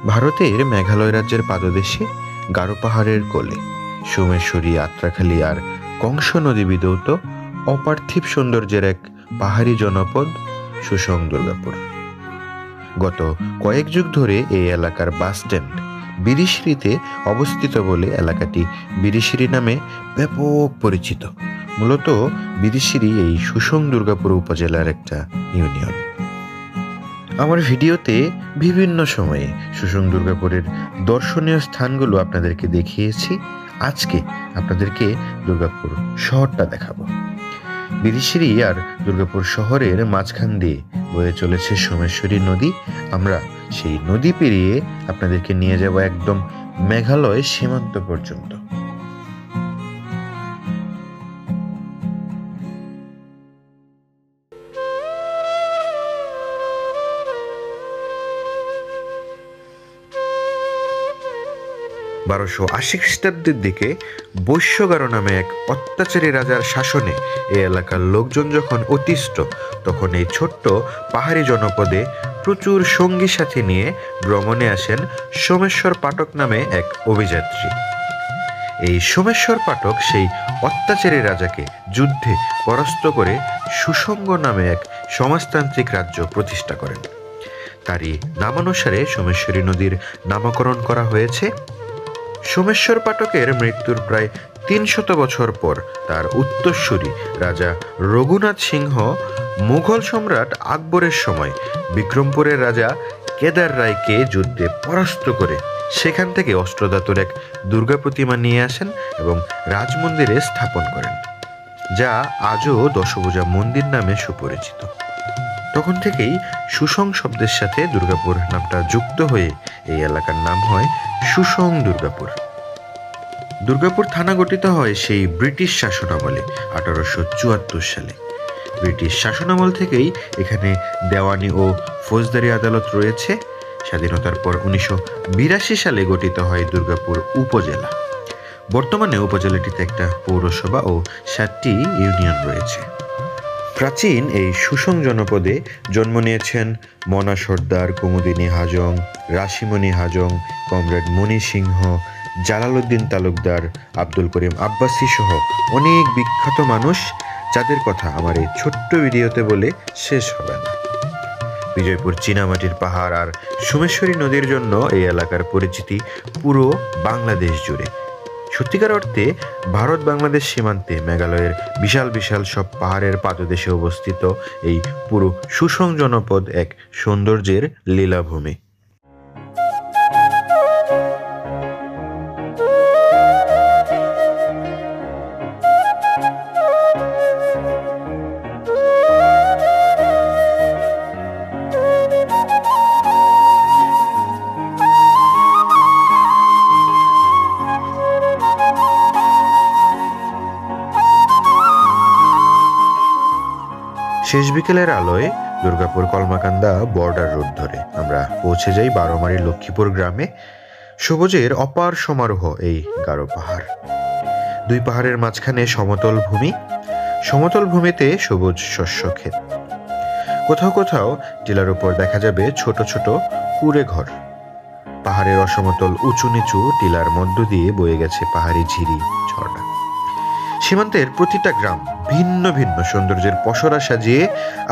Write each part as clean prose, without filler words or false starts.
ভারতের মেঘালয় রাজ্যের পাদদেশে গারো পাহাড়ের কোলে সোমেশ্বরী, আত্রাখালী আর কংস নদী বিধৌত অপার্থিব সৌন্দর্যের এক পাহাড়ি জনপদ শুসং দুর্গাপুর। গত কয়েক যুগ ধরে এই এলাকার বাস স্ট্যান্ড বিরিশিরিতে অবস্থিত বলে এলাকাটি বিরিশিরি নামে ব্যাপক পরিচিত। মূলত বিরিশিরি এই শুসং দুর্গাপুর উপজেলার একটা ইউনিয়ন। আমার ভিডিওতে বিভিন্ন সময়ে শুসং দুর্গাপুরের দর্শনীয় স্থানগুলো আপনাদেরকে দেখিয়েছি। আজকে আপনাদেরকে দুর্গাপুর শহরটা দেখাবো। বিরিশিরি আর দুর্গাপুর শহরের মাঝখান দিয়ে বয়ে চলেছে সোমেশ্বরী নদী। আমরা সেই নদী পেরিয়ে আপনাদেরকে নিয়ে যাব একদম মেঘালয় সীমান্ত পর্যন্ত। 1280 খ্রিস্টাব্দের দিকে বৈশ্যগারো নামে এক অত্যাচারী রাজার শাসনে এই এলাকার লোকজন যখন অতিষ্ঠ, তখন এই ছোট্ট পাহাড়ি জনপদে প্রচুর সঙ্গী সাথী নিয়ে ভ্রমণে আসেন সোমেশ্বর পাঠক নামে এক অভিযাত্রী। এই সোমেশ্বর পাঠক সেই অত্যাচারী রাজাকে যুদ্ধে পরাস্ত করে সুসঙ্গ নামে এক সমাজতান্ত্রিক রাজ্য প্রতিষ্ঠা করেন। তারই নামানুসারে সোমেশ্বরী নদীর নামকরণ করা হয়েছে। সোমেশ্বর পাঠকের মৃত্যুর প্রায় 300 বছর পর তার উত্তরসূরি রাজা রঘুনাথ সিংহ মুঘল সম্রাট আকবরের সময় বিক্রমপুরের রাজা কেদার রায়কে যুদ্ধে পরাস্ত করে সেখান থেকে অষ্টধাতুর এক দুর্গা প্রতিমা নিয়ে আসেন এবং রাজমন্দিরে স্থাপন করেন, যা আজও দশভুজা মন্দির নামে সুপরিচিত। তখন থেকেই শুসং শব্দের সাথে দুর্গাপুর নামটা যুক্ত হয়ে এই এলাকার নাম হয় শুসং দুর্গাপুর। দুর্গাপুর থানা গঠিত হয় সেই ব্রিটিশ শাসনামলে 1874 সালে। ব্রিটিশ শাসনামল থেকেই এখানে দেওয়ানি ও ফৌজদারি আদালত রয়েছে। স্বাধীনতার পর 1982 সালে গঠিত হয় দুর্গাপুর উপজেলা। বর্তমানে উপজেলাটিতে একটা পৌরসভা ও 7টি ইউনিয়ন রয়েছে। প্রাচীন এই শুসং জনপদে জন্ম নিয়েছেন মনা সর্দার, কুমুদিনী হাজং, রাশিমণি হাজং, কমরেড মণি সিংহ, জালালউদ্দিন তালুকদার, আব্দুল করিম আব্বাসী সহ অনেক বিখ্যাত মানুষ, যাদের কথা আমার এই ছোট্ট ভিডিওতে বলে শেষ হবে না। বিজয়পুর চীনামাটির পাহাড় আর সোমেশ্বরী নদীর জন্য এই এলাকার পরিচিতি পুরো বাংলাদেশ জুড়ে। সত্যিকার অর্থে ভারত বাংলাদেশ সীমান্তে মেঘালয়ের বিশাল বিশাল সব পাহাড়ের পাদদেশে অবস্থিত এই পুরো শুসং জনপদ এক সৌন্দর্যের লীলাভূমি। শেষ বিকেলের আলোয় দুর্গাপুর কলমাকান্দা বর্ডার রোড ধরে আমরা পৌঁছে যাই বারোমারি লক্ষ্মীপুর গ্রামে। সবুজের অপার সমারোহ এই গারো পাহাড়। দুই পাহাড়ের মাঝখানে সমতল ভূমি, সমতল ভূমিতে সবুজ শস্য ক্ষেত। কোথাও কোথাও টিলার উপর দেখা যাবে ছোট ছোট কুঁড়ে ঘর। পাহাড়ের অসমতল উঁচু নিচু টিলার মধ্য দিয়ে বয়ে গেছে পাহাড়ি ঝিরি ঝর্ণা। সীমান্তের প্রতিটা গ্রাম ভিন্ন ভিন্ন সৌন্দর্যের পসরা সাজিয়ে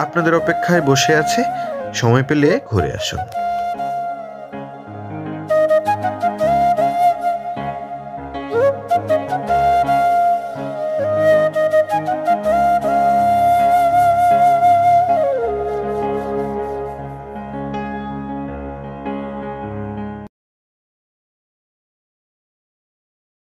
আপনাদের অপেক্ষায় বসে আছে। সময় পেলে ঘুরে আসুন।